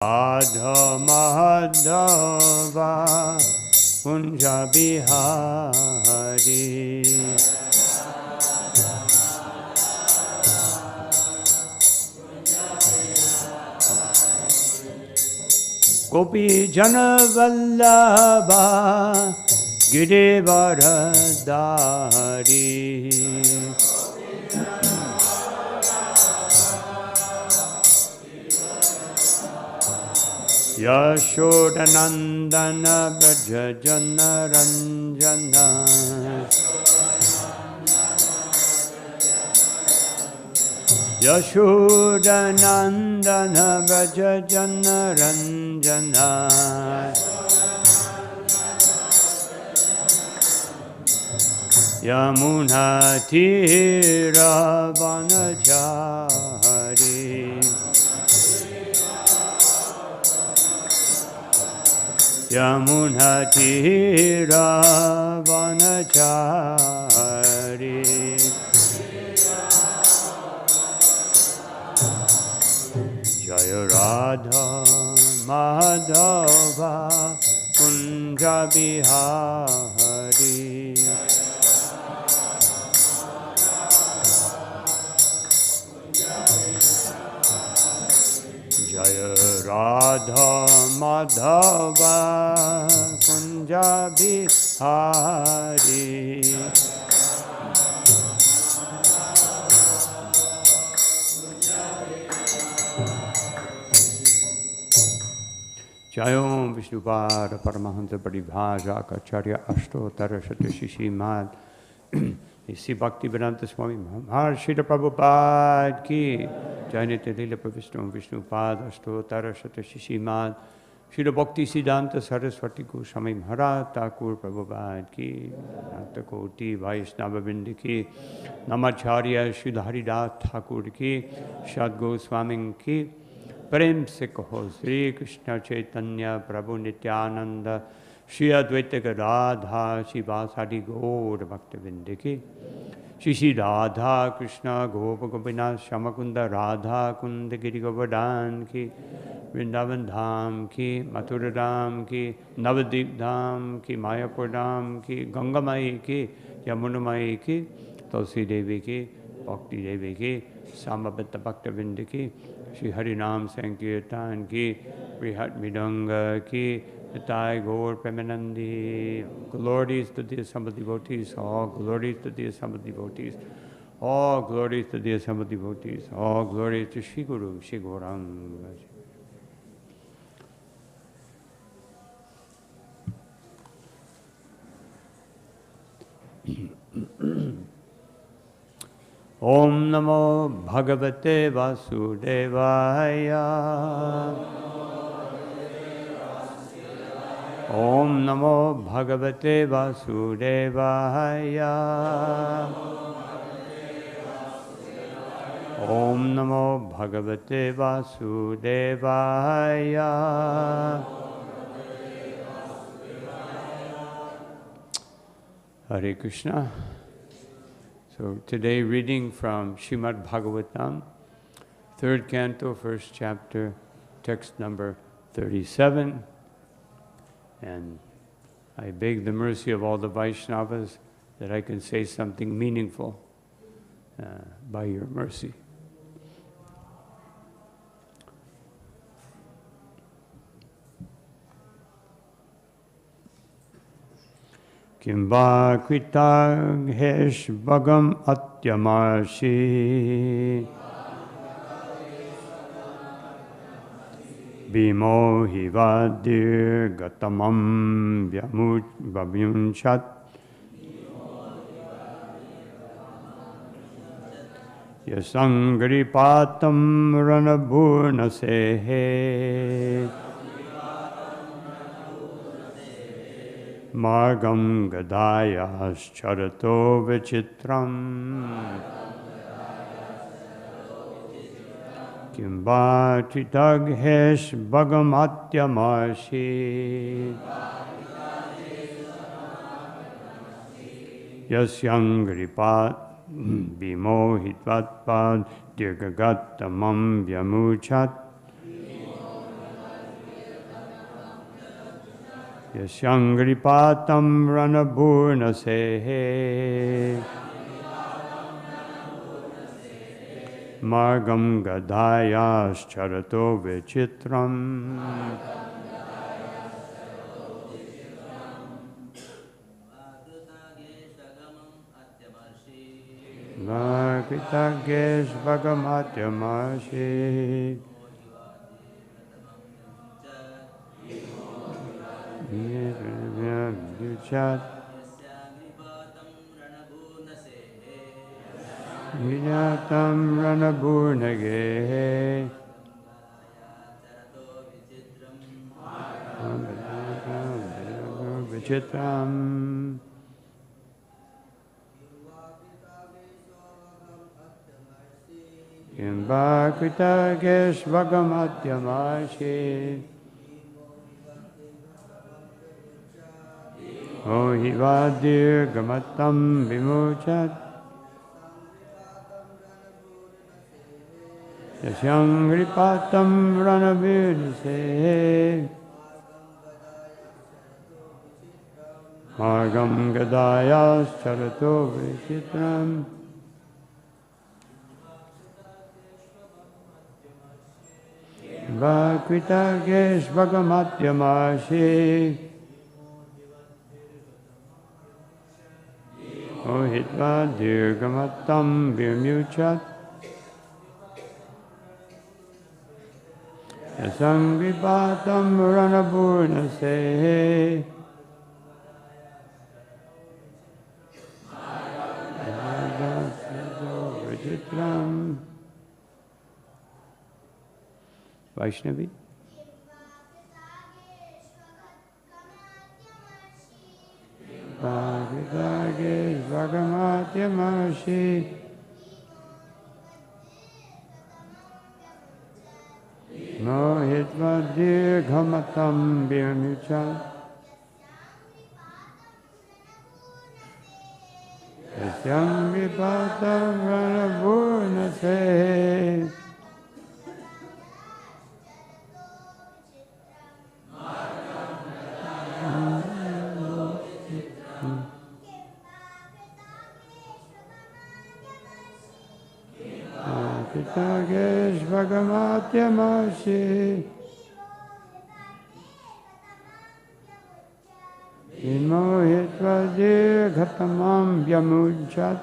Madhava Kunja Bihari Gopi Jana Vallabha Girivaradari Yashodanandana Vrajajana Ranjana Yashodanandana Vrajajana Ranjana Yamunatiravanachari Yamunatiravanachari Jaya Radha Madhava Kunja Bihari Jaya Radha Madhava Kunja Bihari Jayom Vishnupada Paramahansa Paribhaja Acharya Ashtotara Shatashri Srimad Sri Bhaktivedanta Swami Maharshi Prabhupada Ki Jai Nitya Lila Pravishnu Vishnupada Ashtotara Shatashri Srimad Shri Bhakti Siddhanta Saraswati Goswami Maharaj Thakur Prabhupada Ki Nata Koti Vaishnava Vrinda Ki Namacharya Shri Haridas Thakur Ki Shad Goswami Ki Prem se kaho Sri Krishna Chaitanya Prabhu Nityananda Shri Advaita Gadāyāś Shri Vasadi Gaur Bhaktivinoda Ki Shri Shri Radha Krishna Gopa Gopinath Shamakunda Radha Kunda Giri Govardhan Ki Vrindavan Dham Ki Mathura Dham Ki Navadvip Dham Ki Mayapur Dham Ki Gangamai Ki Yamunamai Ki Tulsi Devi Ki Bhakti Devi Ki Samabhata Bhaktivinoda Ki Shri Harinam Sankirtan Ki Brihat Midanga Ki Nitai Gaur Premanandi. Glories to the assembled devotees, all glories to the assembled devotees, all glories to the assembled devotees, all glories to Shri Guru, Shri Gauranga. Om Namo Bhagavate Vasudevaya Om Namo Bhagavate Vasudevaya Om Namo Bhagavate Vasudevaya Hare Krishna. So today reading from Srimad Bhagavatam, 3rd canto, 1st chapter, text number 37. And I beg the mercy of all the Vaishnavas that I can say something meaningful by your mercy. Kimva kṛtāgheṣv agham atyamarṣī bhīmo hivad dīrgha-tamam vyamuñcat yasyāṅghri-pātaṁ raṇa-bhūr sehe mārgaṁ gadāyāś carato vicitram kimva kṛtāgheṣv agham atyamarṣī yasyāṅghri-pātaṁ bhīmo hivad dīrgha-tamam vyamuñcat yasyāṅghri-pātaṁ raṇa-bhūr sehe mārgaṁ gadāyāś carato vicitram kṛtāgheṣv atyamarṣī vyamuñcat raṇa-bhūr vicitram kṛtāgheṣv ahi-vat hivad dīrgha-tamam vyamuñcat yasyāṅghri-pātaṁ raṇa-bhūr sehe mārgaṁ gadāyāś carato vicitram kṛtāgheṣv atyamarṣī hivad dīrgha-tamam vyamuñcat yasyāṅghri-pātaṁ raṇa-bhūr sehe vicitram. Vaishnavi. kṛtāgheṣv atyamarṣī hivad dīrgha-tamam vyamuñcat yasyāṅghri-pātaṁ raṇa-bhūr sehe kṛtāgheṣv atyamarṣī bhīmo dīrgha-tamam vyamuñcat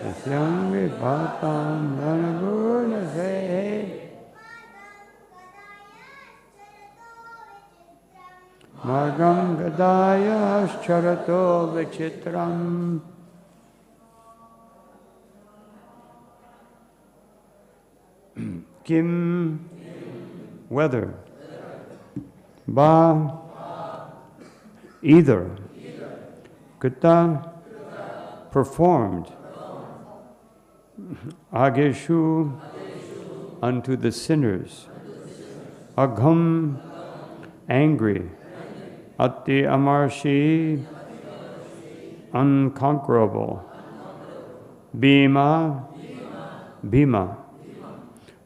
yasyāṅghri-pātaṁ raṇa-bhūr sehe mārgaṁ gadāyāś carato vicitram. Kim, whether, ba, either, kṛta, performed, agheṣu, unto the sinners, agham, angry, ati-amarṣī, unconquerable, bhīma,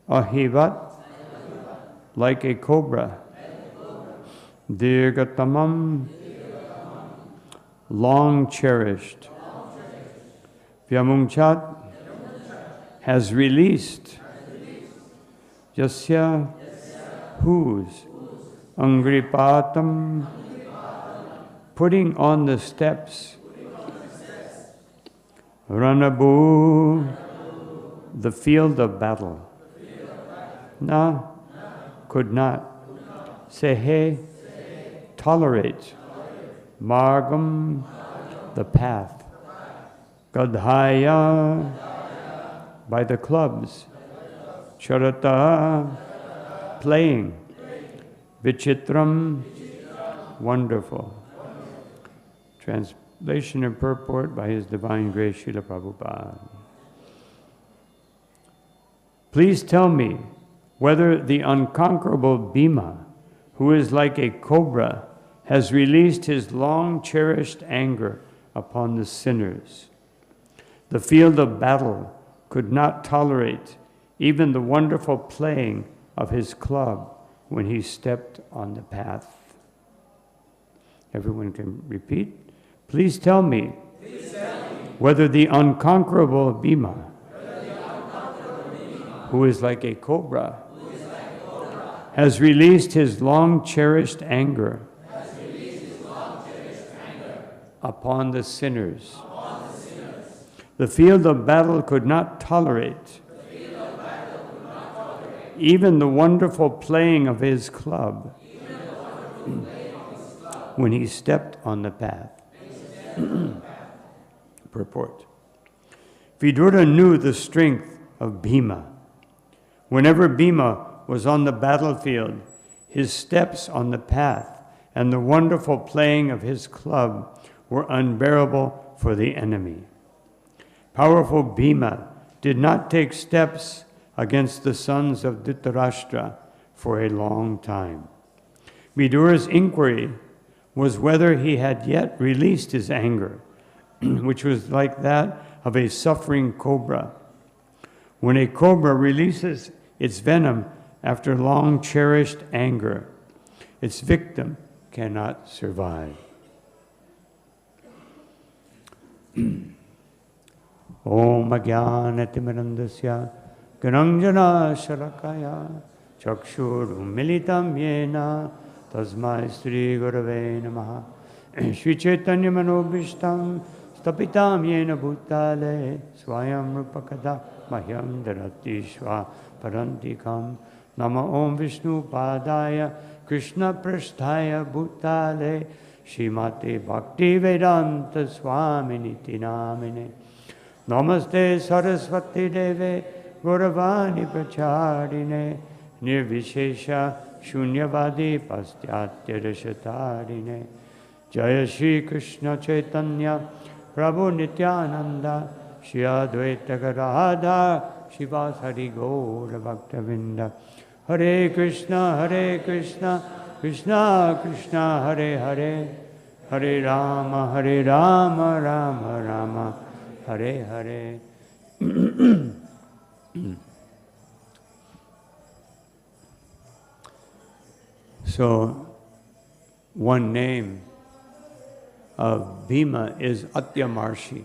ahi-vat, like a cobra, dīrgha-tamam, long-cherished, vyamuñcat, has released, yasya, whose, aṅghri-pātaṁ, putting on the steps, raṇa-bhūr, the field of battle, na, could not, sehe, tolerate, mārgaṁ, the path, gadāyāś, by the clubs, carato, playing, vicitram, wonderful. Translation and purport by His Divine Grace Srila Prabhupada. Please tell me whether the unconquerable Bhīma, who is like a cobra, has released his long-cherished anger upon the sinners. The field of battle could not tolerate even the wonderful playing of his club when he stepped on the path. Everyone can repeat. Please tell me, whether the unconquerable Bhīma, who is like a cobra, has released his long-cherished anger upon the sinners. The field of battle could not tolerate even the wonderful playing of his club when he stepped on the path. Purport. Vidura knew the strength of Bhīma. Whenever Bhīma was on the battlefield, his steps on the path and the wonderful playing of his club were unbearable for the enemy. Powerful Bhīma did not take steps against the sons of Dhritarashtra for a long time. Vidura's inquiry was whether he had yet released his anger, which was like that of a suffering cobra. When a cobra releases its venom after long-cherished anger, its victim cannot survive. Om ajnana-timirandasya gyananjana shalakaya chakshurum militam yena tasmai Sri Gurave Namaha. Shri Chaitanya Manobhishtam Stapitam Yena Bhutale Swayam Rupakada Mahyam Dharati Shva Parantikam Nama Om Vishnu Padaya Krishna Prasthaya Bhutale Shrimate Bhakti Vedanta Swami Niti Namine Namaste Saraswati Deve Gauravani Pracharine Nirvishesha Shunyavadi Pastyatya Rashatarine Jaya Shri Krishna Chaitanya Prabhu Nityananda Shri Advaita Gadāyāś Shivasari Gaura Bhaktavinda Hare Krishna Krishna Krishna Hare Hare Hare Rama Rama Rama Hare Hare. So, one name of Bhīma is atyamarṣī.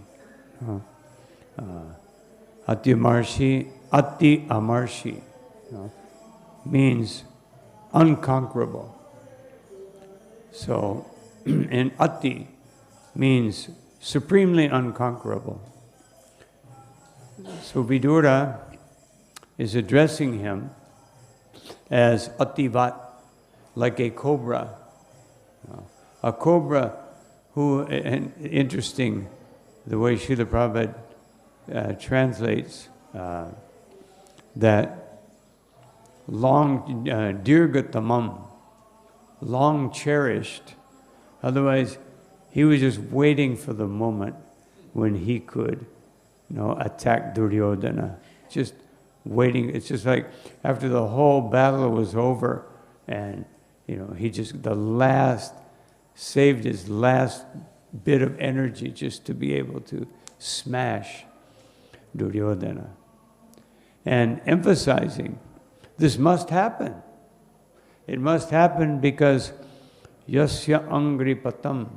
Atyamarṣī, ati-amarṣī, means unconquerable. So, and ati means supremely unconquerable. So Vidura is addressing him as ahi-vat, like a cobra. A cobra who, and interesting the way Srila Prabhupada translates that dīrgha-tamam, long-cherished. Otherwise, he was just waiting for the moment when he could, attack Duryodhana. Just waiting. It's just like after the whole battle was over, and he just saved his last bit of energy just to be able to smash Duryodhana. And emphasizing, this must happen. It must happen because yasyāṅghri-pātaṁ,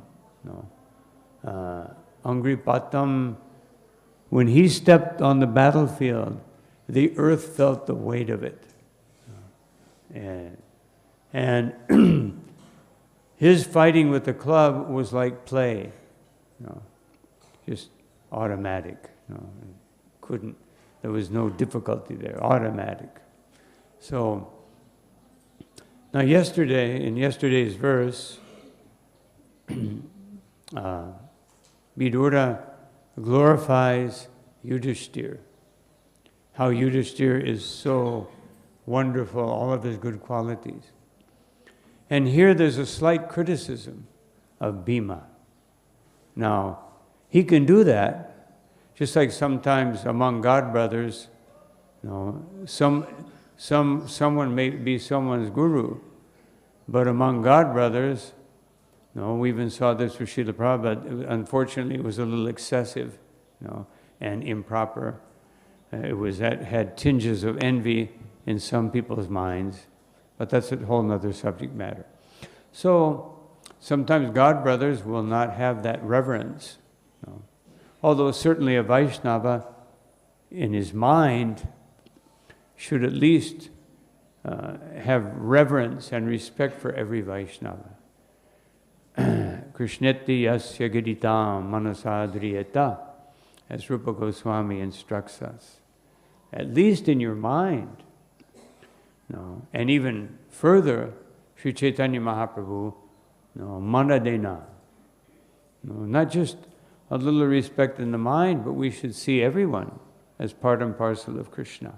aṅghri-pātam, when he stepped on the battlefield, the earth felt the weight of it. And his fighting with the club was like play, just automatic. There was no difficulty there, automatic. So, now in yesterday's verse, Vidura glorifies Yudhishthira. How Yudhishthira is so wonderful, all of his good qualities. And here there's a slight criticism of Bhīma. Now, he can do that, just like sometimes among God brothers, someone may be someone's guru, but among God brothers, we even saw this with Srila Prabhupada. Unfortunately, it was a little excessive, and improper. It had tinges of envy in some people's minds, but that's a whole nother subject matter. So sometimes God brothers will not have that reverence. No. Although certainly a Vaishnava in his mind should at least have reverence and respect for every Vaishnava. Krishneti yasyāṅghri-pātaṁ manasadriyata, as Rupa Goswami instructs us. At least in your mind. No. And even further, Sri Chaitanya Mahaprabhu, no, manadena. No, not just a little respect in the mind, but we should see everyone as part and parcel of Krishna.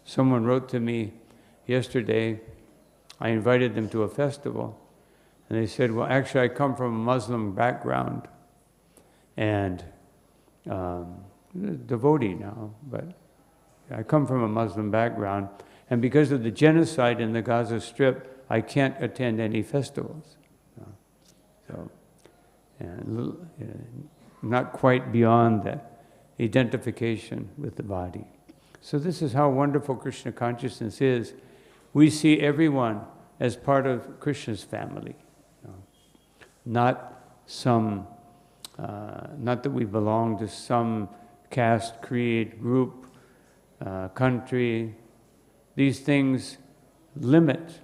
Someone wrote to me yesterday, I invited them to a festival, and they said, well, actually I come from a Muslim background, and devotee now, but I come from a Muslim background, and because of the genocide in the Gaza Strip, I can't attend any festivals. So, and not quite beyond that identification with the body. So this is how wonderful Krishna consciousness is. We see everyone as part of Krishna's family. Not that we belong to some caste, creed, group, country. These things limit.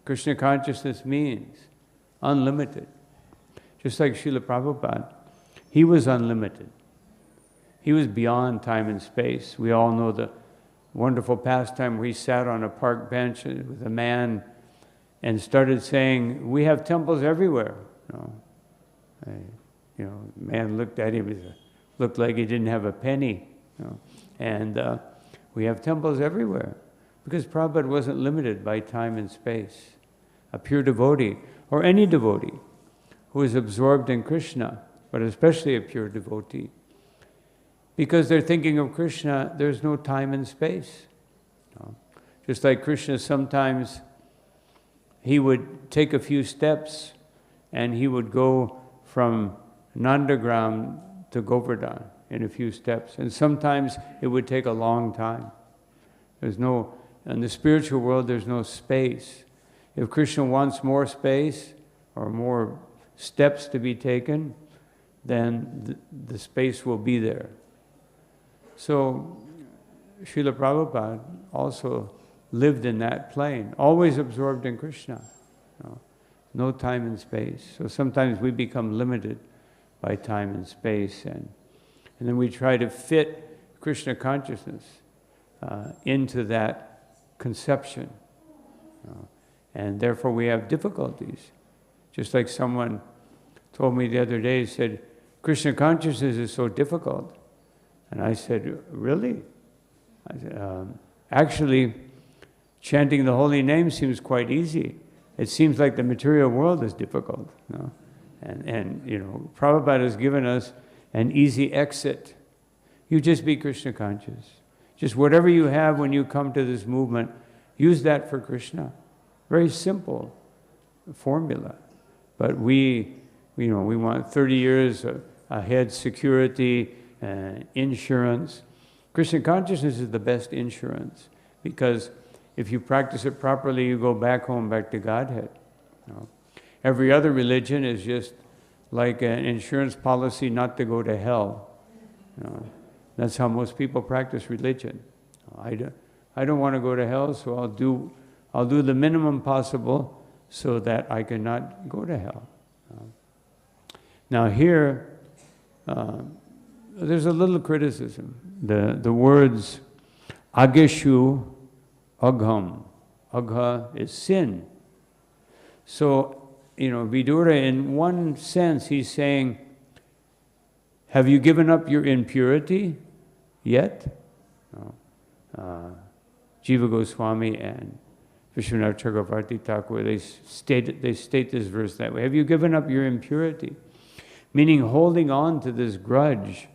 Krishna consciousness means unlimited. Just like Srila Prabhupada, he was unlimited. He was beyond time and space. We all know the wonderful pastime where he sat on a park bench with a man and started saying, we have temples everywhere. The man looked at him, looked like he didn't have a penny. And we have temples everywhere. Because Prabhupada wasn't limited by time and space. A pure devotee, or any devotee who is absorbed in Krishna, but especially a pure devotee, because they're thinking of Krishna, there's no time and space. Just like Krishna, sometimes he would take a few steps and he would go from Nandagram to Govardhan in a few steps. And sometimes it would take a long time. In the spiritual world, there's no space. If Krishna wants more space or more steps to be taken, then the space will be there. So Srila Prabhupada also lived in that plane, always absorbed in Krishna. No time and space. So sometimes we become limited by time and space, and then we try to fit Krishna consciousness into that conception. And therefore we have difficulties. Just like someone told me the other day, said, Krishna consciousness is so difficult. And I said, really? I said, actually, chanting the holy name seems quite easy. It seems like the material world is difficult. And Prabhupada has given us an easy exit. You just be Krishna conscious. Just whatever you have when you come to this movement, use that for Krishna. Very simple formula. But we want 30 years ahead security, insurance. Krishna consciousness is the best insurance, because if you practice it properly, you go back home, back to Godhead. Every other religion is just like an insurance policy not to go to hell. That's how most people practice religion. I don't want to go to hell, so I'll do the minimum possible so that I cannot go to hell. Now here, there's a little criticism. The words agheshu, agham. Agha is sin. So, Vidura, in one sense, he's saying, have you given up your impurity yet? Jiva Goswami and Vishwanath Chakravarti Thakur, they state this verse that way. Have you given up your impurity? Meaning holding on to this grudge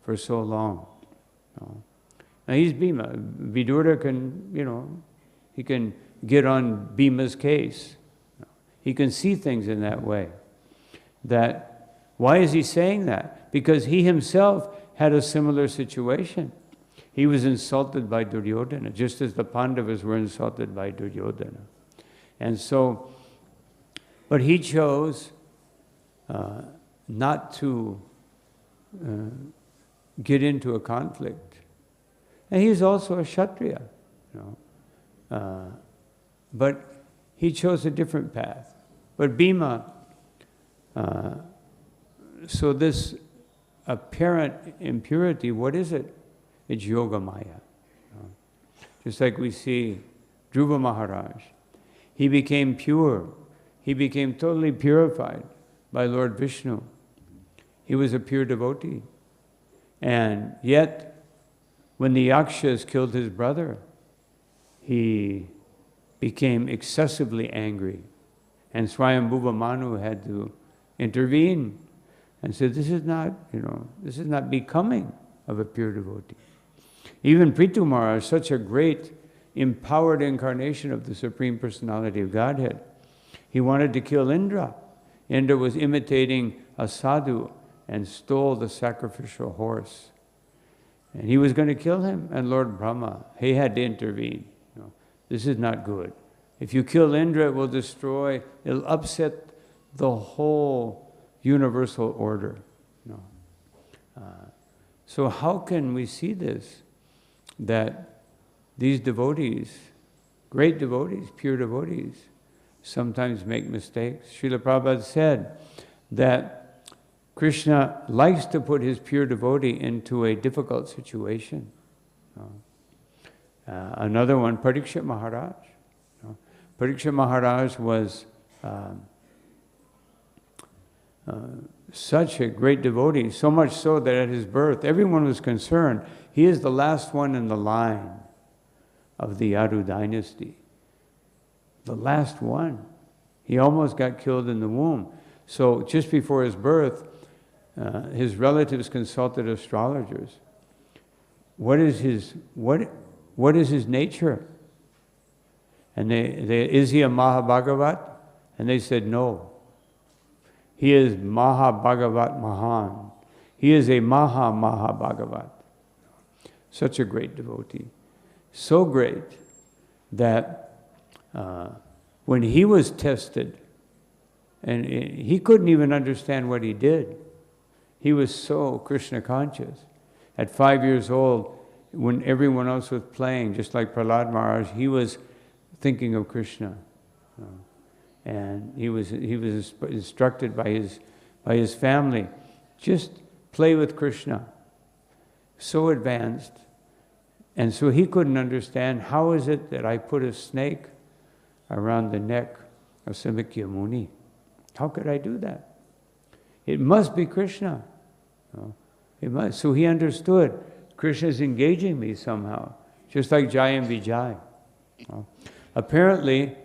for so long. Now he's Bhīma. Vidura can, he can get on Bhima's case. He can see things in that way. Why is he saying that? Because he himself had a similar situation. He was insulted by Duryodhana, just as the Pandavas were insulted by Duryodhana. And so, but he chose not to get into a conflict. And he's also a Kshatriya, but he chose a different path. But Bhīma, so this apparent impurity, what is it? It's Yoga Maya. Just like we see Dhruva Maharaj. He became pure. He became totally purified by Lord Vishnu. He was a pure devotee. And yet, when the Yakshas killed his brother, he became excessively angry. And Swayambhuva Manu had to intervene and said, this is not becoming of a pure devotee. Even Prithu Maharaj, such a great empowered incarnation of the Supreme Personality of Godhead, he wanted to kill Indra. Indra was imitating a sadhu and stole the sacrificial horse. And he was going to kill him, and Lord Brahma, he had to intervene. This is not good. If you kill Indra, it will destroy, it'll upset the whole universal order. So how can we see this? That these devotees, great devotees, pure devotees, sometimes make mistakes. Srila Prabhupada said that Krishna likes to put his pure devotee into a difficult situation. Another one, Parikshit Maharaj. Parikshit Maharaj was such a great devotee, so much so that at his birth, everyone was concerned. He is the last one in the line of the Yadu dynasty. The last one. He almost got killed in the womb. So just before his birth, his relatives consulted astrologers. What is his nature? And is he a Mahabhagavat? And they said no. He is Mahabhagavat Mahan. He is a Mahabhagavat. Such a great devotee. So great that when he was tested, and he couldn't even understand what he did. He was so Krishna conscious. At 5 years old, when everyone else was playing, just like Prahlad Maharaj, he was thinking of Krishna. And he was instructed by his family, just play with Krishna. So advanced. And so he couldn't understand, how is it that I put a snake around the neck of Samikya Muni? How could I do that? It must be Krishna. It must. So he understood, Krishna is engaging me somehow, just like Jai and Vijay. Apparently,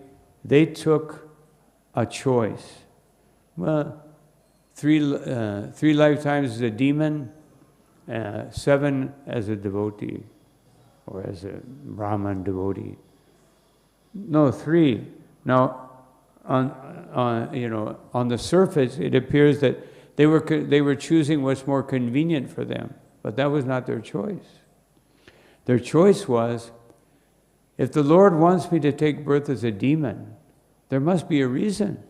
they took a choice. Well, three lifetimes as a demon, 7 as a devotee, or as a Brahman devotee. No, 3. Now, on the surface, it appears that they were choosing what's more convenient for them, but that was not their choice. Their choice was, if the Lord wants me to take birth as a demon, there must be a reason,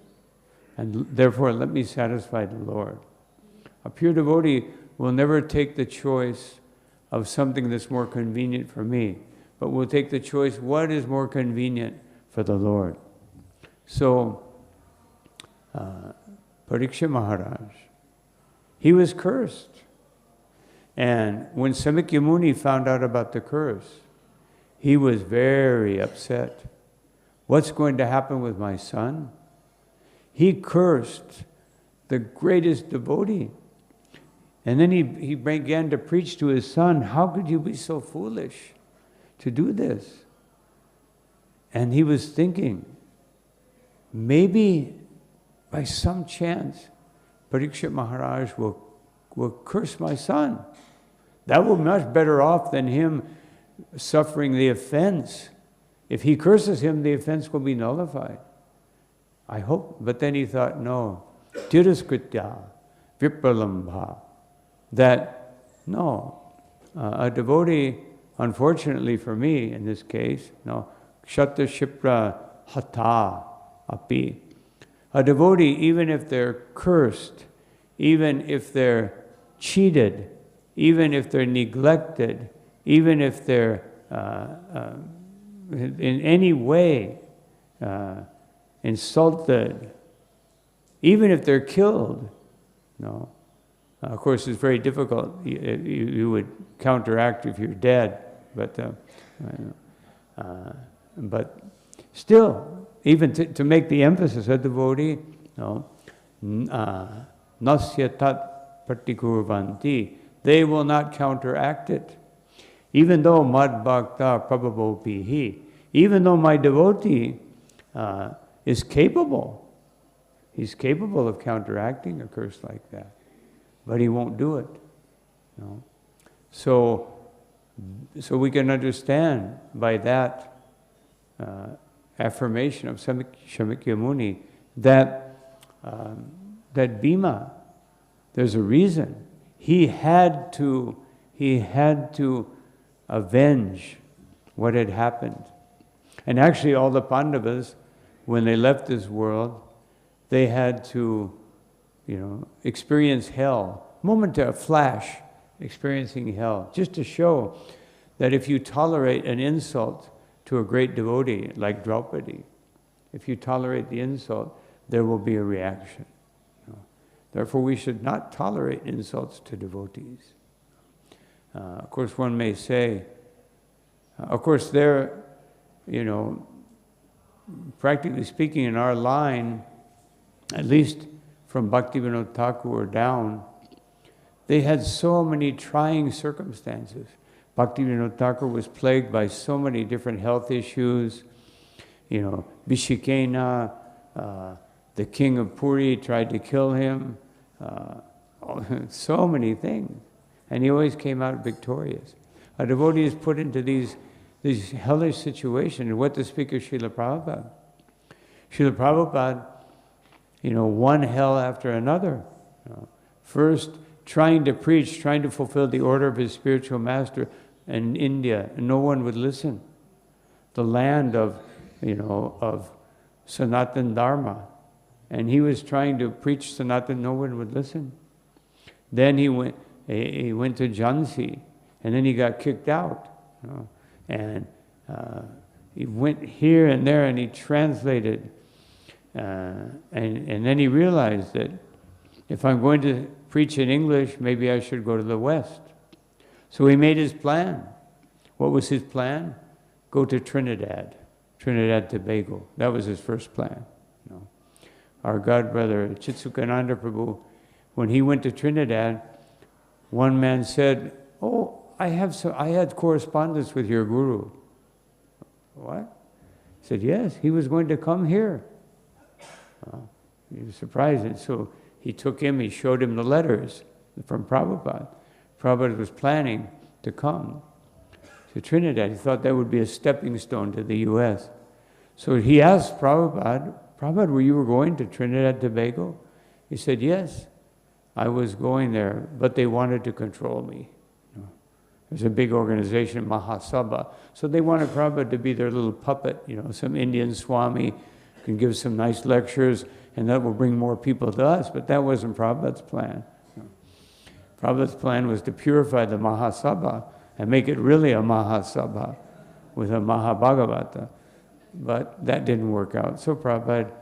and therefore let me satisfy the Lord. A pure devotee will never take the choice of something that's more convenient for me, but will take the choice, what is more convenient for the Lord? So, Parikshit Maharaj, he was cursed. And when Samikya Muni found out about the curse, he was very upset. What's going to happen with my son? He cursed the greatest devotee. And then he began to preach to his son, how could you be so foolish to do this? And he was thinking, maybe by some chance, Parikshit Maharaj will curse my son. That will be much better off than him suffering the offense. If he curses him, the offense will be nullified. I hope. But then he thought, no, tiraskritya vipralambha. That, no, a devotee unfortunately for me, in this case, kṣatra shipra hata api. A devotee, even if they're cursed, even if they're cheated, even if they're neglected, even if they're in any way insulted, even if they're killed, of course it's very difficult. You would counteract if you're dead, but still, even to make the emphasis, a devotee, nasya tat pratikurvanti, they will not counteract it. Even though mad bhakta prabhavo pihi, even though my devotee is capable, he's capable of counteracting a curse like that, but he won't do it. So we can understand by that affirmation of Shamikya Muni that Bhīma, there's a reason. He had to avenge what had happened. And actually all the Pandavas, when they left this world, they had to, experience hell. Momentary flash, experiencing hell, just to show that if you tolerate an insult to a great devotee like Draupadi, if you tolerate the insult, there will be a reaction. Therefore, we should not tolerate insults to devotees. Of course, one may say, practically speaking, in our line, at least from Bhaktivinoda Thakur down, they had so many trying circumstances. Bhaktivinoda Thakur was plagued by so many different health issues. Vishikena, the king of Puri tried to kill him. So many things. And he always came out victorious. A devotee is put into these hellish situations. And what to speak of Srila Prabhupada? Srila Prabhupada, one hell after another. First, trying to preach, trying to fulfill the order of his spiritual master in India, and no one would listen. The land of Sanatan Dharma. And he was trying to preach Sanatan, no one would listen. Then he went to Jhansi, and then he got kicked out. And he went here and there, and he translated. And then he realized that if I'm going to preach in English, maybe I should go to the West. So he made his plan. What was his plan? Go to Trinidad, Tobago. That was his first plan. Our God brother Chitsukananda Prabhu, when he went to Trinidad, one man said, "Oh, I had correspondence with your guru." What? He said, "Yes, he was going to come here." He was surprised. And so he took him, he showed him the letters from Prabhupada. Prabhupada was planning to come to Trinidad. He thought that would be a stepping stone to the U.S. So he asked Prabhupada, "Prabhupada, were you going to Trinidad Tobago?" He said, "Yes, I was going there, but they wanted to control me." There's a big organization, Mahasabha. So they wanted Prabhupada to be their little puppet, some Indian Swami can give some nice lectures, and that will bring more people to us. But that wasn't Prabhupada's plan. Prabhupada's plan was to purify the Mahasabha and make it really a Mahasabha with a Mahabhagavata. But that didn't work out. So Prabhupada,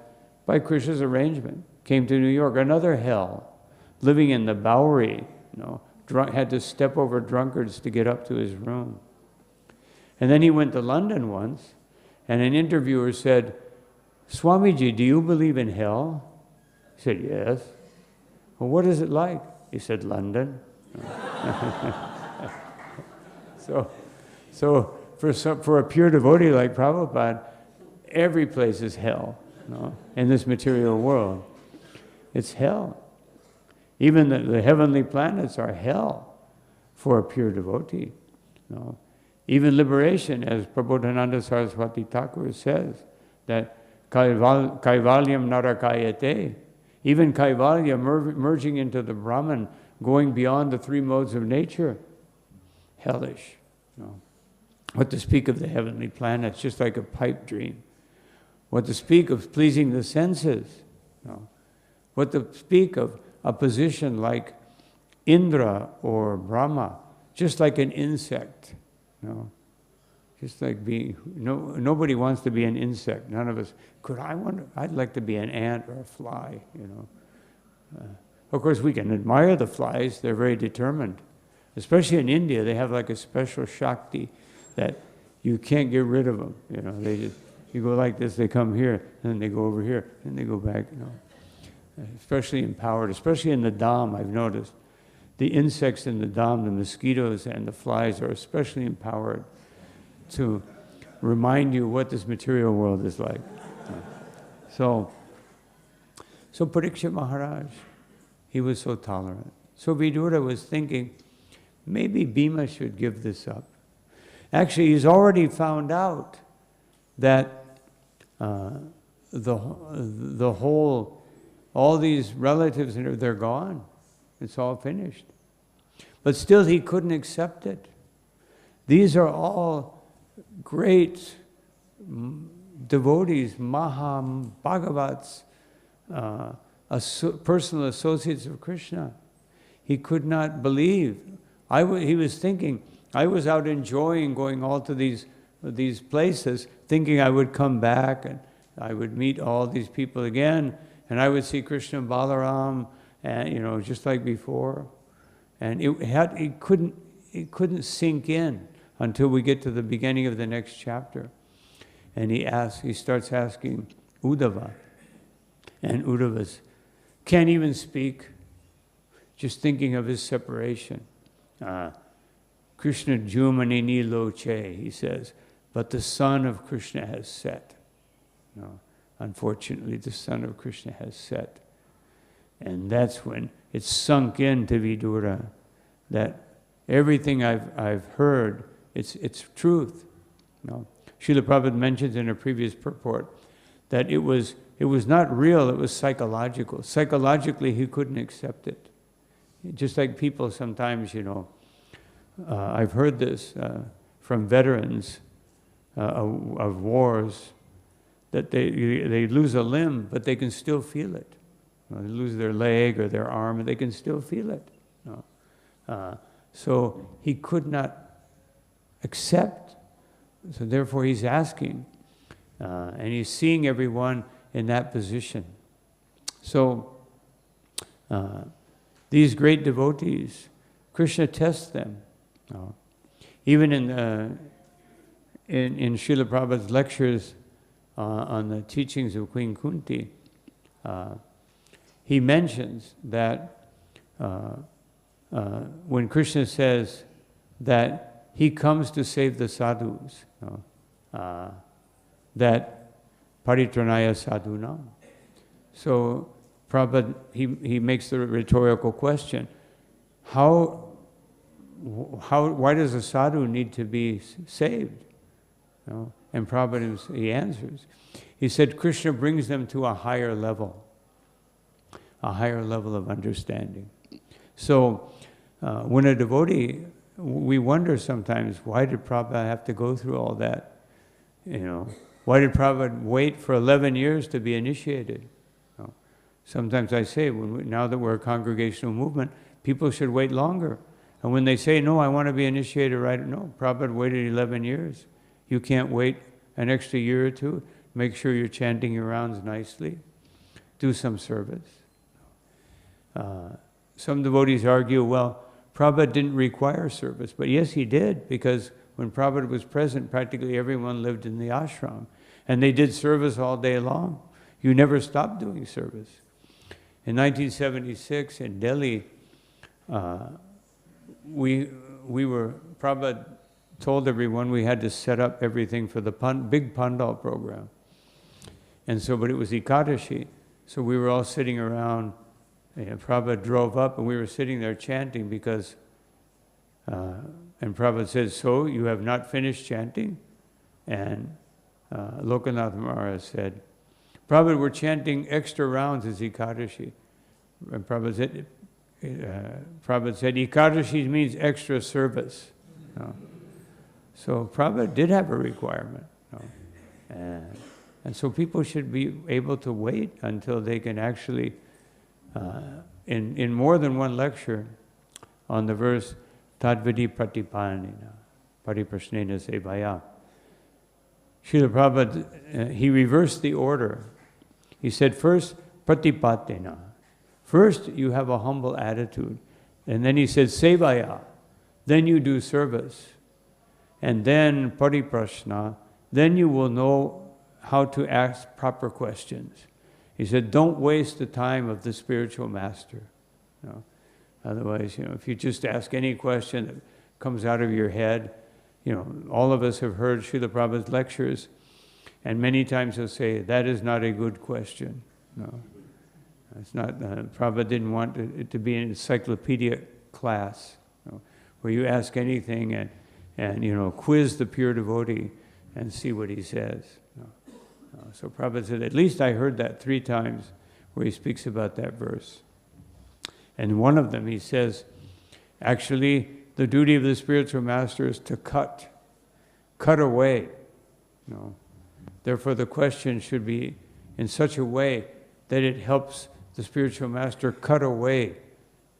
by Krishna's arrangement, came to New York, another hell, living in the Bowery, had to step over drunkards to get up to his room. And then he went to London once, and an interviewer said, "Swamiji, do you believe in hell?" He said, "Yes." "Well, what is it like?" He said, "London." So for a pure devotee like Prabhupada, every place is hell, in this material world. It's hell. Even the heavenly planets are hell for a pure devotee. Even liberation, as Prabodhananda Saraswati Thakur says, that Kaivalyam narakayate, even Kaivalya merging into the Brahman, going beyond the three modes of nature, hellish. What to speak of the heavenly planets, just like a pipe dream. What to speak of pleasing the senses. What to speak of a position like Indra or Brahma, just like an insect. Just like being, nobody wants to be an insect. None of us could. I'd like to be an ant or a fly, Of course, we can admire the flies. They're very determined. Especially in India, they have like a special Shakti that you can't get rid of them. They just, you go like this, they come here, and then they go over here, and they go back, Especially empowered, especially in the Dham, I've noticed. The insects in the Dham, the mosquitoes and the flies are especially empowered to remind you what this material world is like. So Parikshit Maharaj, he was so tolerant. So Vidura was thinking, maybe Bhīma should give this up. Actually, he's already found out that the whole, all these relatives, they're gone. It's all finished. But still he couldn't accept it. These are all great devotees, Bhagavats, personal associates of Krishna. He could not believe. He was thinking, I was out enjoying going all to these places, thinking I would come back and I would meet all these people again, and I would see Krishna and Balaram, and just like before. And it couldn't sink in until we get to the beginning of the next chapter. And he starts asking Uddhava. And Uddhava can't even speak, just thinking of his separation. Krishna Jumani Nilo Che, he says, but the sun of Krishna has set. Unfortunately, the sun of Krishna has set. And that's when it sunk into Vidura that everything I've heard, it's truth. Srila Prabhupada mentions in a previous purport that it was not real, it was psychological. Psychologically, he couldn't accept it. Just like people sometimes, I've heard this from veterans of wars, that they lose a limb, but they can still feel it. They lose their leg or their arm, and they can still feel it. So he could not accept. So therefore he's asking, and he's seeing everyone in that position. So these great devotees, Krishna tests them. Even in Srila Prabhupada's lectures on the teachings of Queen Kunti, he mentions that when Krishna says that he comes to save the sadhus, that paritranaya sadhunam. So Prabhupada, he makes the rhetorical question, why does a sadhu need to be saved? And Prabhupada, he answers. He said, Krishna brings them to a higher level of understanding. So when a devotee, we wonder sometimes, why did Prabhupada have to go through all that? Why did Prabhupada wait for 11 years to be initiated? Sometimes I say, now that we're a congregational movement, people should wait longer. And when they say, no, I want to be initiated right, no, Prabhupada waited 11 years. You can't wait an extra year or two. Make sure you're chanting your rounds nicely. Do some service. Some devotees argue, well, Prabhupada didn't require service. But yes, he did, because when Prabhupada was present, practically everyone lived in the ashram. And they did service all day long. You never stopped doing service. In 1976 in Delhi, Prabhupada told everyone we had to set up everything for the big Pandal program. And so, but it was Ekadashi, so we were all sitting around, and Prabhupada drove up and we were sitting there chanting because, and Prabhupada said, so you have not finished chanting? And Lokanath Maharaj said, Prabhupada, we're chanting extra rounds as Ekadashi. And Prabhupada said, Ekadashi means extra service. So Prabhupada did have a requirement. And so people should be able to wait until they can actually, in more than one lecture, on the verse, Tadvidi Pratipanina, Pariprasnena Sevaya. Srila Prabhupada, he reversed the order. He said first, Pratipatena. First, you have a humble attitude. And then he said, Sevaya. Then you do service. And then Pariprasna. Then you will know how to ask proper questions. He said, don't waste the time of the spiritual master. Otherwise, if you just ask any question that comes out of your head, all of us have heard Srila Prabhupada's lectures, and many times he'll say, that is not a good question. No, it's not. Prabhupada didn't want it to be an encyclopedia class, where you ask anything and quiz the pure devotee and see what he says. So Prabhupada said, at least I heard that 3 times where he speaks about that verse. And one of them he says, actually, the duty of the spiritual master is to cut away. Therefore, the question should be in such a way that it helps the spiritual master cut away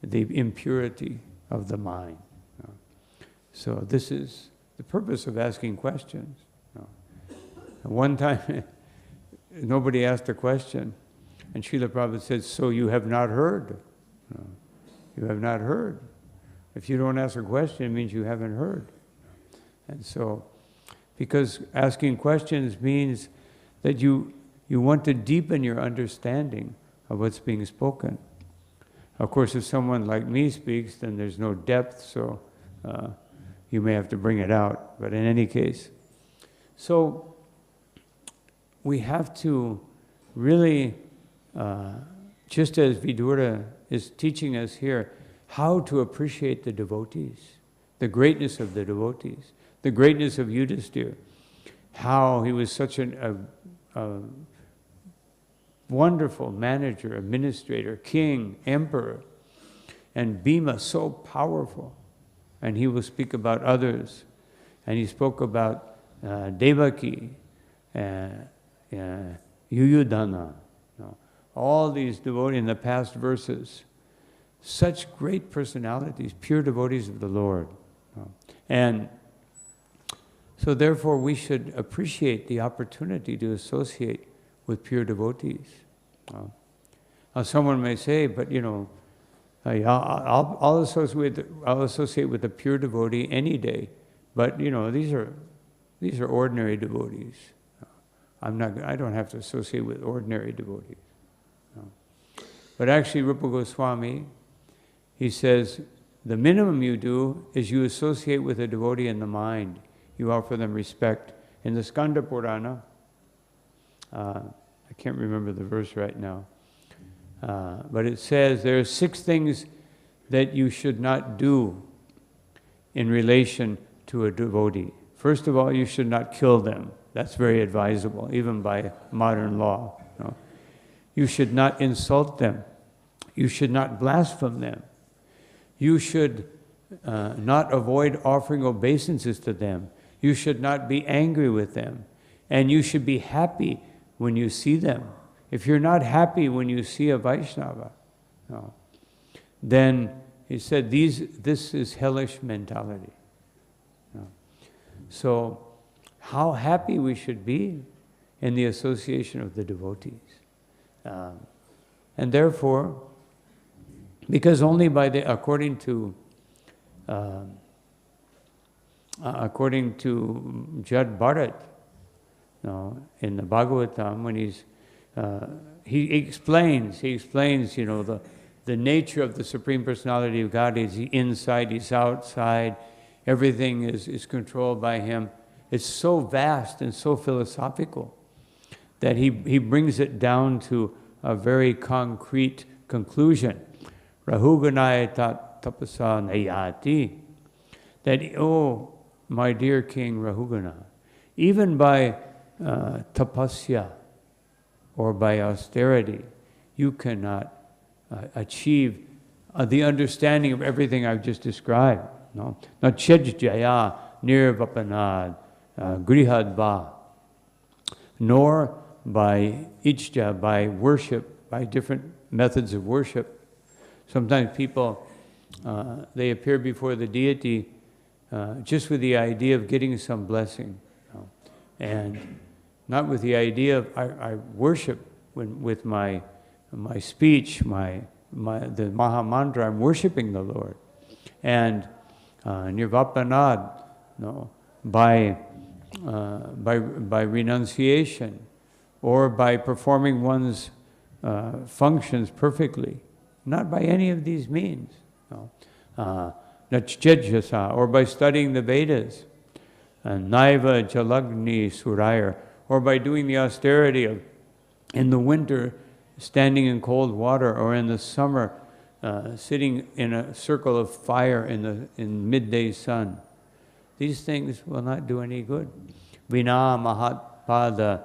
the impurity of the mind. So this is the purpose of asking questions. One time, nobody asked a question, and Srila Prabhupada said, so you have not heard. You have not heard. If you don't ask a question, it means you haven't heard. And so, because asking questions means that you want to deepen your understanding of what's being spoken. Of course, if someone like me speaks, then there's no depth, so you may have to bring it out. But in any case, so we have to really, just as Vidura is teaching us here, how to appreciate the devotees, the greatness of the devotees, the greatness of Yudhisthira, how he was such a wonderful manager, administrator, king, emperor, and Bhīma so powerful. And he will speak about others. And he spoke about Devaki, Yuyudhana, all these devotees in the past verses. Such great personalities, pure devotees of the Lord. And so therefore we should appreciate the opportunity to associate with pure devotees. Now someone may say, but I'll associate with a pure devotee any day, but these are ordinary devotees. I don't have to associate with ordinary devotees. But actually Rupa Goswami, he says, the minimum you do is you associate with a devotee in the mind. You offer them respect. In the Skanda Purana, I can't remember the verse right now, but it says there are 6 things that you should not do in relation to a devotee. First of all, you should not kill them. That's very advisable, even by modern law. You should not insult them. You should not blaspheme them. You should not avoid offering obeisances to them. You should not be angry with them. And you should be happy when you see them. If you're not happy when you see a Vaishnava, then he said this is hellish mentality. So how happy we should be in the association of the devotees. And therefore, because only according to Jad Bharat, in the Bhagavatam, when he explains, the nature of the Supreme Personality of God. He's inside, he's outside, everything is controlled by him. It's so vast and so philosophical that he brings it down to a very concrete conclusion. Rahuganaya tat tapasa nayati. That, oh, my dear King Rahugana, even by tapasya or by austerity, you cannot achieve the understanding of everything I've just described. No, not chejjaya nirvapanad grihadva, nor by ijja, by worship, by different methods of worship. Sometimes people, they appear before the deity just with the idea of getting some blessing, and not with the idea of I worship with my speech, the Maha Mantra. I'm worshiping the Lord, and nirvapanad, by renunciation, or by performing one's functions perfectly, not by any of these means. Nachjejasa, or by studying the Vedas, and naiva jalagni surayar, or by doing the austerity of, in the winter, standing in cold water, or in the summer, sitting in a circle of fire in midday sun. These things will not do any good. Vina mahatpada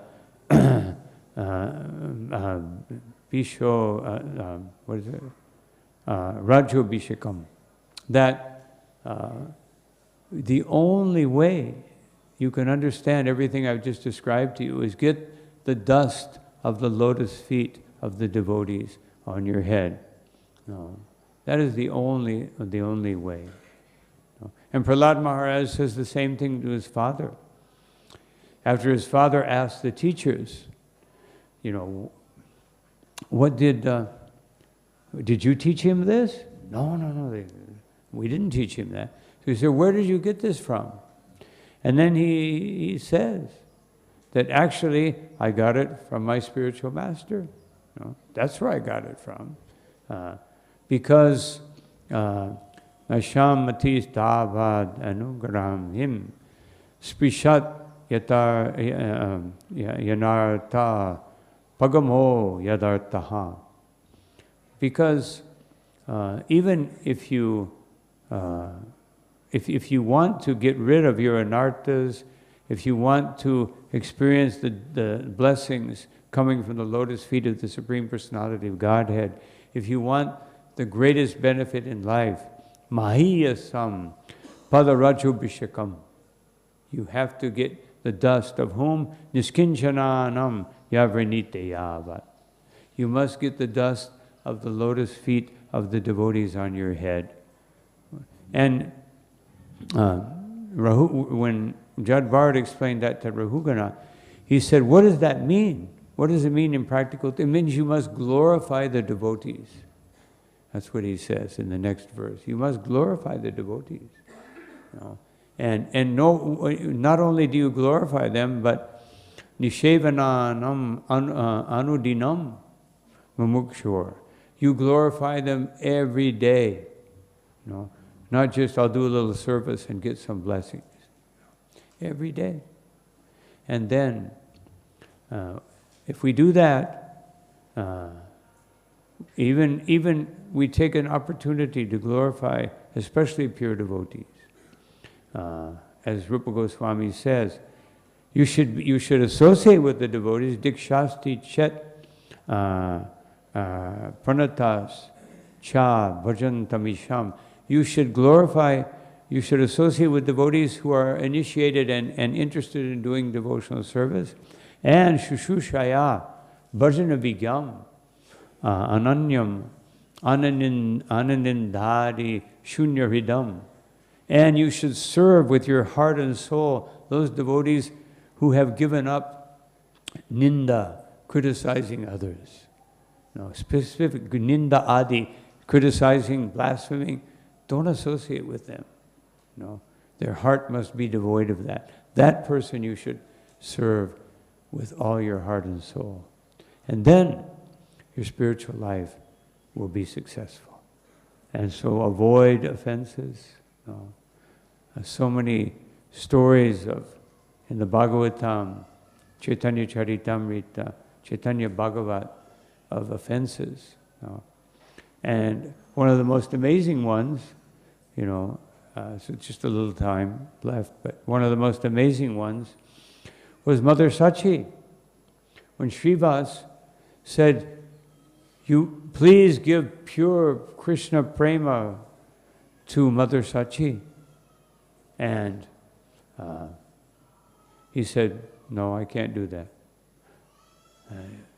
bisho, what is it? Rajobhishekam. That the only way you can understand everything I've just described to you is get the dust of the lotus feet of the devotees on your head. No, that is the only way. No. And Prahlad Maharaj says the same thing to his father. After his father asked the teachers, what did you teach him this? No, we didn't teach him that. So he said, where did you get this from? And then he says that actually I got it from my spiritual master. That's where I got it from. Because Asham Matis Davad Anugaram him Sprishat Yanarta Pagamo Yadartaha. Because even if you want to get rid of your anarthas, if you want to experience the blessings coming from the lotus feet of the Supreme Personality of Godhead, if you want the greatest benefit in life, mahiyasam padarajobhishekam, you have to get the dust of whom? Niskinchananam yavrinite yavat. You must get the dust of the lotus feet of the devotees on your head. And when Jad Bharat explained that to Rahugana, he said, what does that mean? What does it mean in practical? It means you must glorify the devotees. That's what he says in the next verse. You must glorify the devotees. And not only do you glorify them, but nishevananam anudinam mumukshur. You glorify them every day. Not just I'll do a little service and get some blessings. Every day. And then, if we do that, even we take an opportunity to glorify, especially pure devotees. As Rupa Goswami says, you should associate with the devotees. Dikshasti chet pranatas cha bhajan tamisham. You should glorify, you should associate with devotees who are initiated and interested in doing devotional service. And shushushaya bhajana vigyam ananyam ananindhari shunyahridam. And you should serve with your heart and soul those devotees who have given up ninda, criticizing others. Specific ninda adi, criticizing, blaspheming. Don't associate with them. Their heart must be devoid of that. That person you should serve with all your heart and soul. And then your spiritual life will be successful. And so avoid offenses. So many stories in the Bhagavatam, Chaitanya Charitamrita, Chaitanya Bhagavat, of offenses. And one of the most amazing ones, so just a little time left, but one of the most amazing ones was Mother Sachi. When Srivas said, you please give pure Krishna prema to Mother Sachi. And he said, no, I can't do that.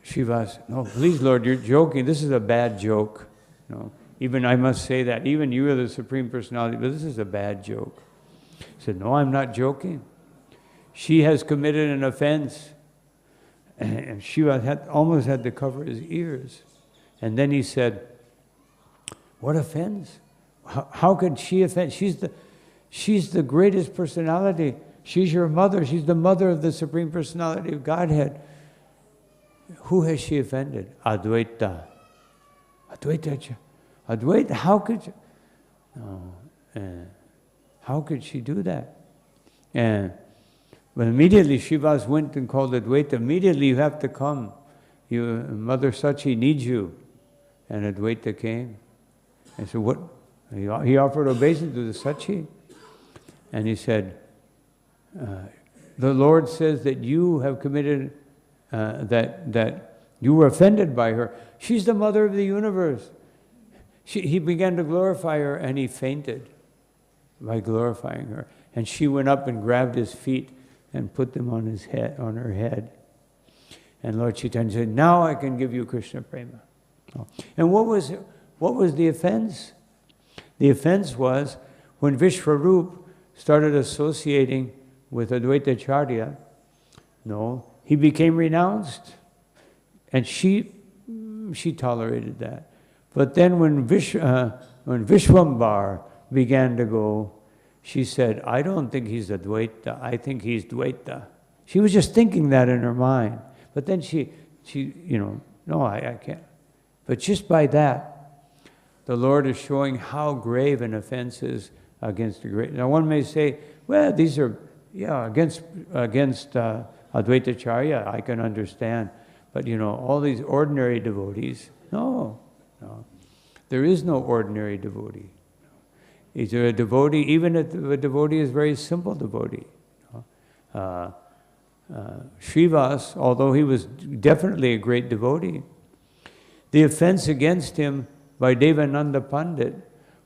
Srivas, no, please, Lord, you're joking. This is a bad joke. No, even I must say that. Even you are the Supreme Personality, but this is a bad joke. He said, no, I'm not joking. She has committed an offense. And Shiva almost had to cover his ears. And then he said, what offense? How could she offend? She's the greatest personality. She's your mother. She's the mother of the Supreme Personality of Godhead. Who has she offended? Advaita. Advaita, how could she? No. How could she do that? But immediately Srivas went and called Advaita. Immediately you have to come. Mother Sachi needs you. And Advaita came. And so what? He offered obeisance to the Sachi. And he said, the Lord says that you have committed, that you were offended by her. She's the mother of the universe. He began to glorify her and he fainted by glorifying her. And she went up and grabbed his feet and put them on his head, on her head. And Lord Chaitanya said, now I can give you Krishna Prema. And what was the offense? The offense was when Vishwarup started associating with Advaita Acharya, he became renounced. And she tolerated that. But then when Vishwambar began to go, she said, I don't think he's Advaita, I think he's Dvaita. She was just thinking that in her mind. But then she no, I can't. But just by that, the Lord is showing how grave an offense is against the great. Now one may say, well, these are, against Advaita Acharya, I can understand. But all these ordinary devotees, no. There is no ordinary devotee. Is there a devotee, even if a devotee is a very simple devotee? Srivas, although he was definitely a great devotee, the offense against him by Devananda Pandit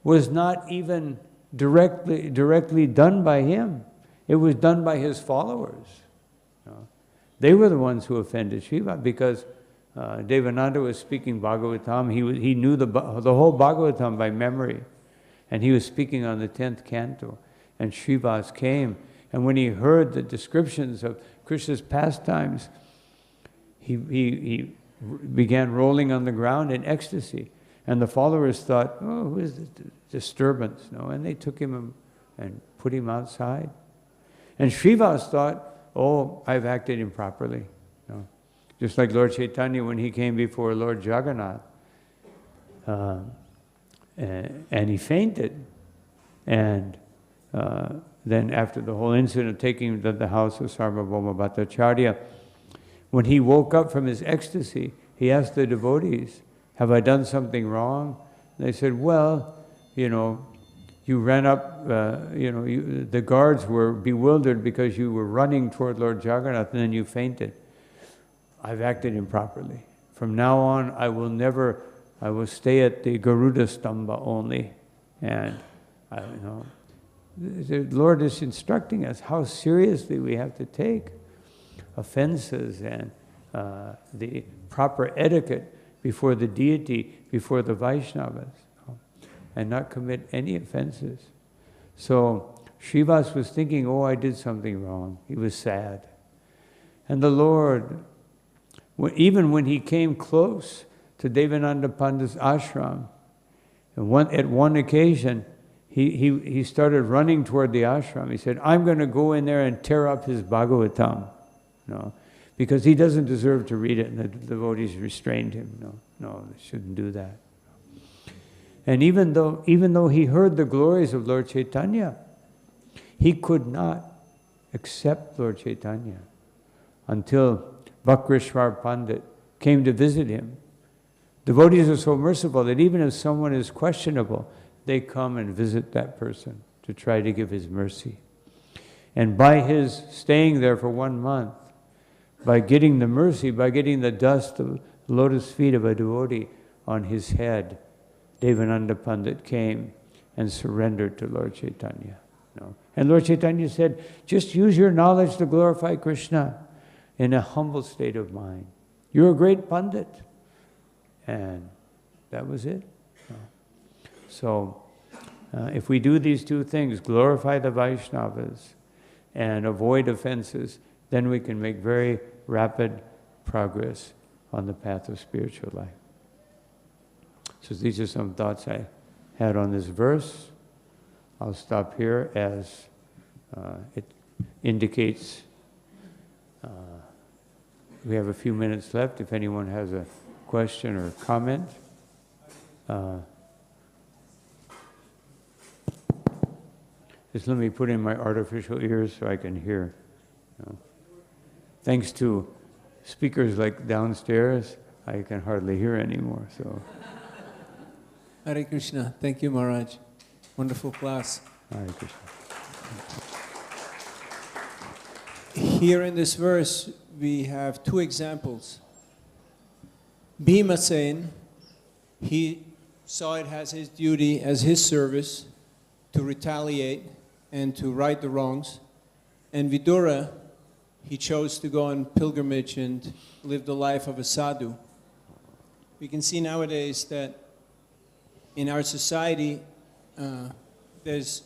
was not even directly done by him. It was done by his followers. They were the ones who offended Shiva because Devananda was speaking Bhagavatam. He knew the whole Bhagavatam by memory. And he was speaking on the 10th canto. And Srivas came. And when he heard the descriptions of Krishna's pastimes, he began rolling on the ground in ecstasy. And the followers thought, oh, who is this disturbance? And they took him and put him outside. And Srivas thought, oh, I've acted improperly. Just like Lord Chaitanya when he came before Lord Jagannath. And he fainted. And then after the whole incident of taking him to the house of Sarvabhauma Bhattacharya, when he woke up from his ecstasy, he asked the devotees, have I done something wrong? And they said, well, you ran up, the guards were bewildered because you were running toward Lord Jagannath and then you fainted. I've acted improperly. From now on, I will stay at the Garuda Stamba only. And, the Lord is instructing us how seriously we have to take offenses and the proper etiquette before the deity, before the Vaishnavas, and not commit any offenses. So Srivas was thinking, oh, I did something wrong. He was sad. And the Lord, even when he came close to Devananda Pandit's ashram, and at one occasion, he started running toward the ashram. He said, I'm going to go in there and tear up his Bhagavatam, because he doesn't deserve to read it, and the devotees restrained him. No, they shouldn't do that. And even though he heard the glories of Lord Chaitanya, he could not accept Lord Chaitanya until Bakrishwar Pandit came to visit him. Devotees are so merciful that even if someone is questionable, they come and visit that person to try to give his mercy. And by his staying there for 1 month, by getting the mercy, by getting the dust of the lotus feet of a devotee on his head, Devananda Pandit came and surrendered to Lord Chaitanya. And Lord Chaitanya said, just use your knowledge to glorify Krishna in a humble state of mind. You're a great Pandit. And that was it. So, if we do these two things, glorify the Vaishnavas and avoid offenses, then we can make very rapid progress on the path of spiritual life. So these are some thoughts I had on this verse. I'll stop here as it indicates we have a few minutes left. If anyone has a question or comment. Just let me put in my artificial ears so I can hear. Thanks to speakers like downstairs, I can hardly hear anymore. So, Hare Krishna. Thank you, Maharaj. Wonderful class. Hare Krishna. Here in this verse, we have two examples. Bhīma saying he saw it as his duty, as his service, to retaliate and to right the wrongs. And Vidura, he chose to go on pilgrimage and live the life of a sadhu. We can see nowadays that in our society, there's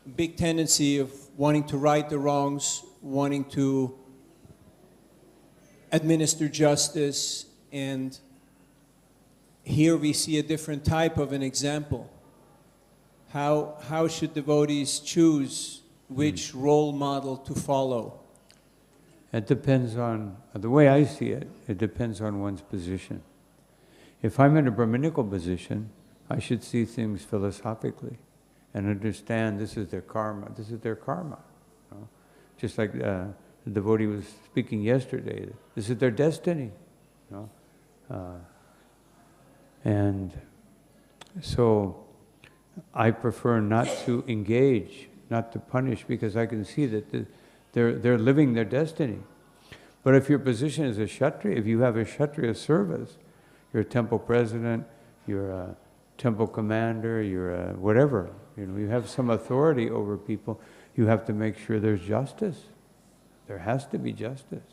a big tendency of wanting to right the wrongs, wanting to administer justice, and here we see a different type of an example. How should devotees choose which role model to follow? It depends on, the way I see it, it depends on one's position. If I'm in a Brahminical position, I should see things philosophically and understand this is their karma. This is their karma. You know? Just like the devotee was speaking yesterday, this is their destiny. You know? And so I prefer not to engage, not to punish, because I can see that they're living their destiny. But if your position is a Kshatriya, if you have a Kshatriya service, you're a temple president, you're a temple commander, you're a whatever, you have some authority over people, you have to make sure there's justice. There has to be justice.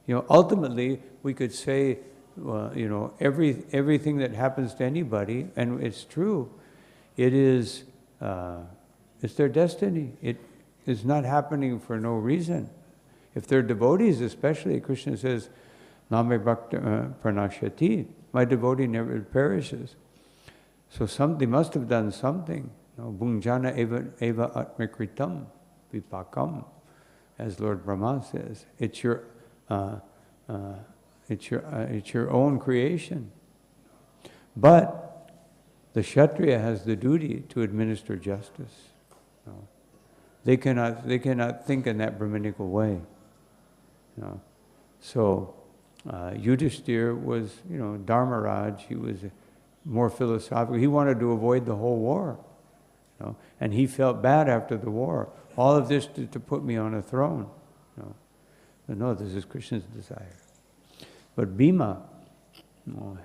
Ultimately, we could say, everything that happens to anybody, and it's true, it's their destiny. It is not happening for no reason. If they're devotees especially, Krishna says, Name bhakta pranashati, my devotee never perishes. So they must have done something. Bhunjana eva atmakritam vipakam, as Lord Brahma says. It's your own creation. But the Kshatriya has the duty to administer justice. They cannot think in that Brahminical way. So Yudhishthira was, Dharmaraj, he was more philosophical. He wanted to avoid the whole war. And he felt bad after the war. All of this to put me on a throne. No, this is Krishna's desire. But Bhīma,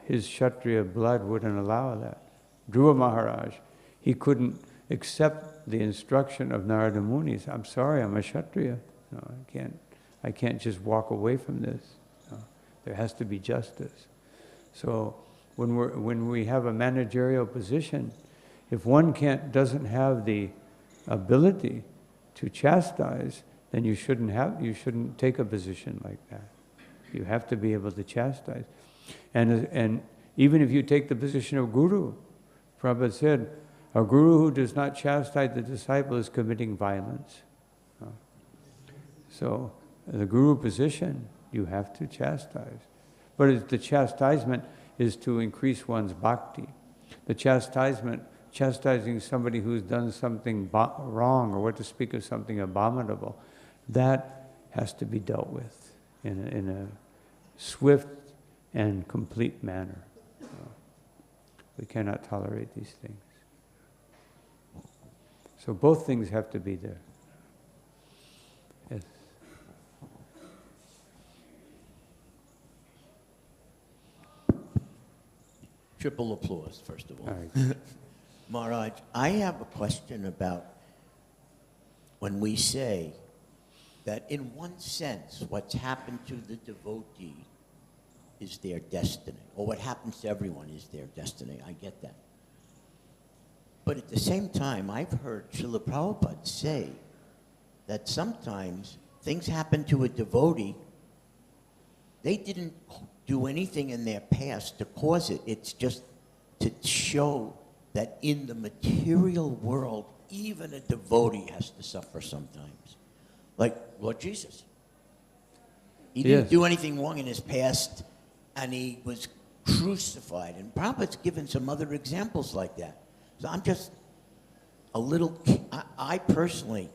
his Kshatriya blood wouldn't allow that. Dhruva Maharaj, he couldn't accept the instruction of Narada Muni. He said, I'm sorry, I'm a Kshatriya. I can't just walk away from this. There has to be justice. So when we have a managerial position, if one doesn't have the ability to chastise, then you shouldn't take a position like that. You have to be able to chastise. And even if you take the position of guru, Prabhupada said, a guru who does not chastise the disciple is committing violence. So the guru position, you have to chastise. But the chastisement is to increase one's bhakti. The chastising somebody who's done something wrong, or what to speak of something abominable, that has to be dealt with in a swift and complete manner. We cannot tolerate these things. So both things have to be there. Yes. Triple applause, first of all. All right. Maharaj, I have a question about when we say that in one sense, what's happened to the devotee is their destiny, or what happens to everyone is their destiny. I get that. But at the same time, I've heard Srila Prabhupada say that sometimes things happen to a devotee, they didn't do anything in their past to cause it. It's just to show that in the material world, even a devotee has to suffer sometimes. Like Lord Jesus. He didn't do anything wrong in his past, and he was crucified. And Prabhupada's given some other examples like that. So I'm just a little, I personally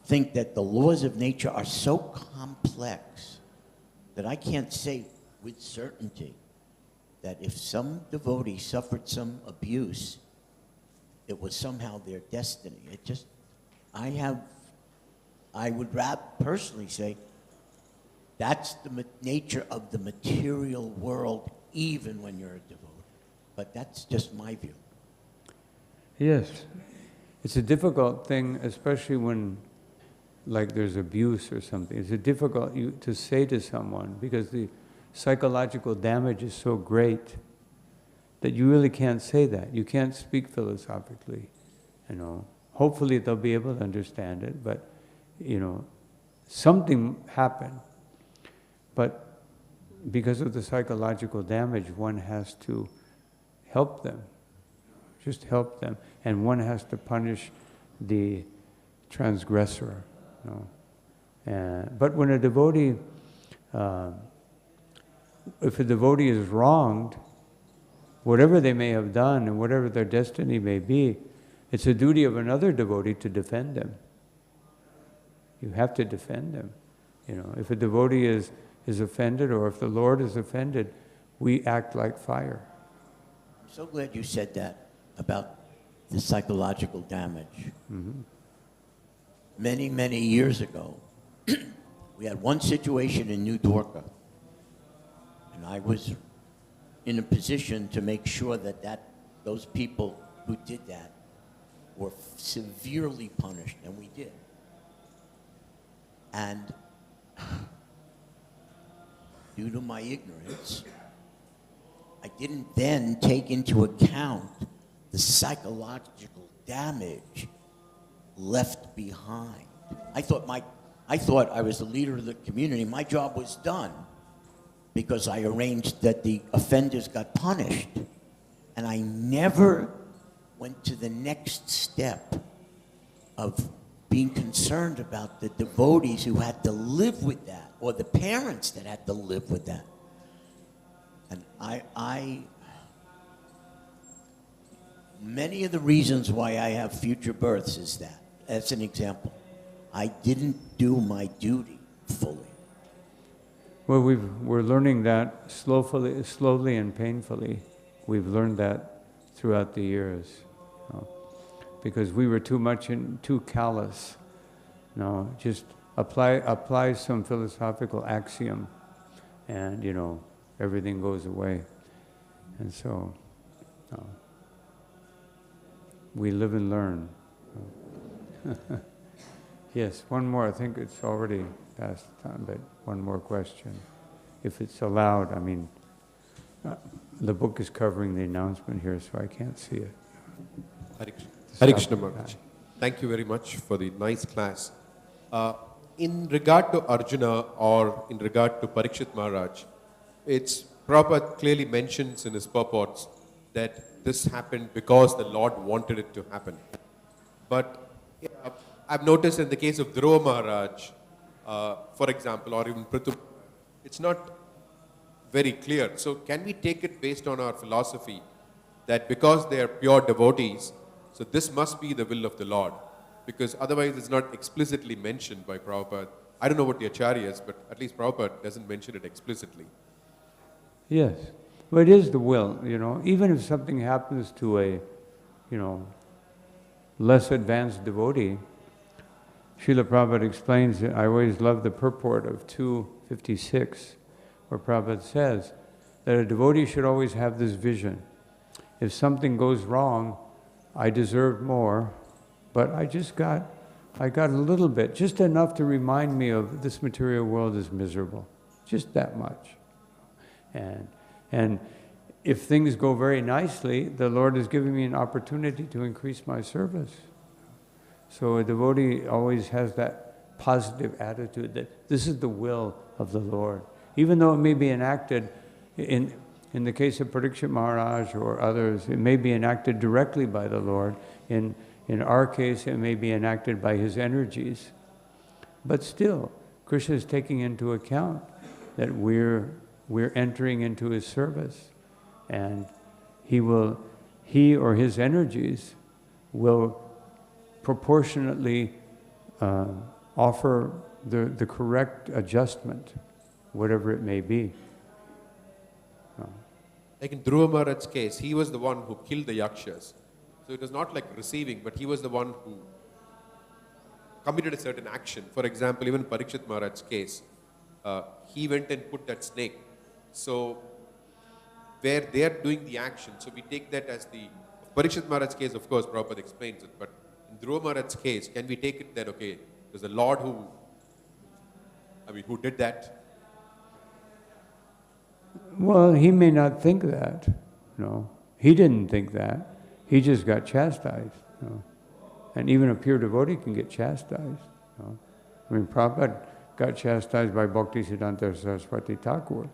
think that the laws of nature are so complex that I can't say with certainty that if some devotee suffered some abuse, it was somehow their destiny. It just, I would rather personally say that's the nature of the material world, even when you're a devotee. But that's just my view. Yes. It's a difficult thing, especially when, like, there's abuse or something. It's difficult to say to someone because the psychological damage is so great that you really can't say that. You can't speak philosophically, you know. Hopefully they'll be able to understand it, but, you know, something happened. But because of the psychological damage, one has to help them, just help them. And one has to punish the transgressor, you know. But when a devotee, if a devotee is wronged, whatever they may have done and whatever their destiny may be, it's a duty of another devotee to defend them. You have to defend them. You know, if a devotee is offended, or if the Lord is offended, we act like fire. I'm so glad you said that about the psychological damage. Mm-hmm. Many, many years ago, we had one situation in New Dwarka, and I was in a position to make sure that those people who did that were severely punished, and we did. And due to my ignorance, I didn't then take into account the psychological damage left behind. I thought I was the leader of the community. My job was done because I arranged that the offenders got punished. And I never went to the next step of being concerned about the devotees who had to live with that, or the parents that had to live with that. And many of the reasons why I have future births is that. That's an example. I didn't do my duty fully. Well, we're learning that slowly and painfully. We've learned that throughout the years, you know, because we were too callous. You know, just apply some philosophical axiom, and, you know, everything goes away. And so we live and learn. Yes, one more. I think it's already past time, but one more question, if it's allowed. I mean, the book is covering the announcement here, so I can't see it. Hare Krishna Maharaj. Thank you very much for the nice class. In regard to Arjuna, or in regard to Parikshit Maharaj, Prabhupada clearly mentions in his purports that this happened because the Lord wanted it to happen. But I've noticed in the case of Dhruva Maharaj, for example, or even Prithu, it's not very clear. So can we take it based on our philosophy that because they are pure devotees, so this must be the will of the Lord? Because otherwise it's not explicitly mentioned by Prabhupada. I don't know what the acharyas, but at least Prabhupada doesn't mention it explicitly. Yes. Well, it is the will, you know. Even if something happens to a, you know, less advanced devotee, Srila Prabhupada explains that I always love the purport of 256, where Prabhupada says that a devotee should always have this vision. If something goes wrong, I deserve more, but I got a little bit, just enough to remind me of this material world is miserable, just that much. And if things go very nicely, the Lord is giving me an opportunity to increase my service. So a devotee always has that positive attitude that this is the will of the Lord. Even though it may be enacted, in the case of Parikshit Maharaj or others, it may be enacted directly by the Lord. In our case, it may be enacted by his energies. But still, Krishna is taking into account that we're entering into his service. And he or his energies will proportionately offer the correct adjustment, whatever it may be. Like in Dhruva Maharaj's case, he was the one who killed the yakshas. So it was not like receiving, but he was the one who committed a certain action. For example, even Parikshit Maharaj's case, he went and put that snake. So where they are doing the action, so we take that as the Parikshit Maharaj's case. Of course, Prabhupada explains it, but in Dhruva Maharaj's case, can we take it that okay, there's the Lord who did that? Well, he may not think that. No, he didn't think that. He just got chastised. And even a pure devotee can get chastised. Prabhupada got chastised by Bhaktisiddhanta Saraswati Thakur.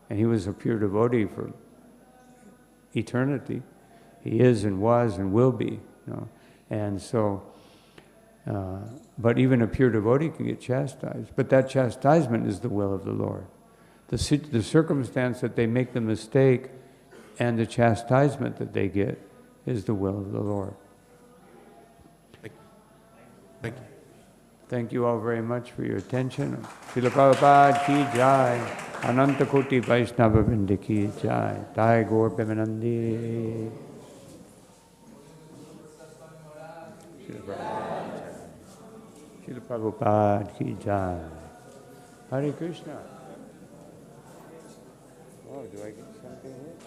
And he was a pure devotee for eternity. He is and was and will be. And so, but even a pure devotee can get chastised. But that chastisement is the will of the Lord. The circumstance that they make the mistake and the chastisement that they get is the will of the Lord. Thank you. Thank you all very much for your attention. Srila Prabhupada ki jai, Ananta Koti Vaishnava Vrinda ki jai, Jai Gaur Premanandi. Srila Prabhupada ki jai. Hare Krishna. Oh, do I get something here?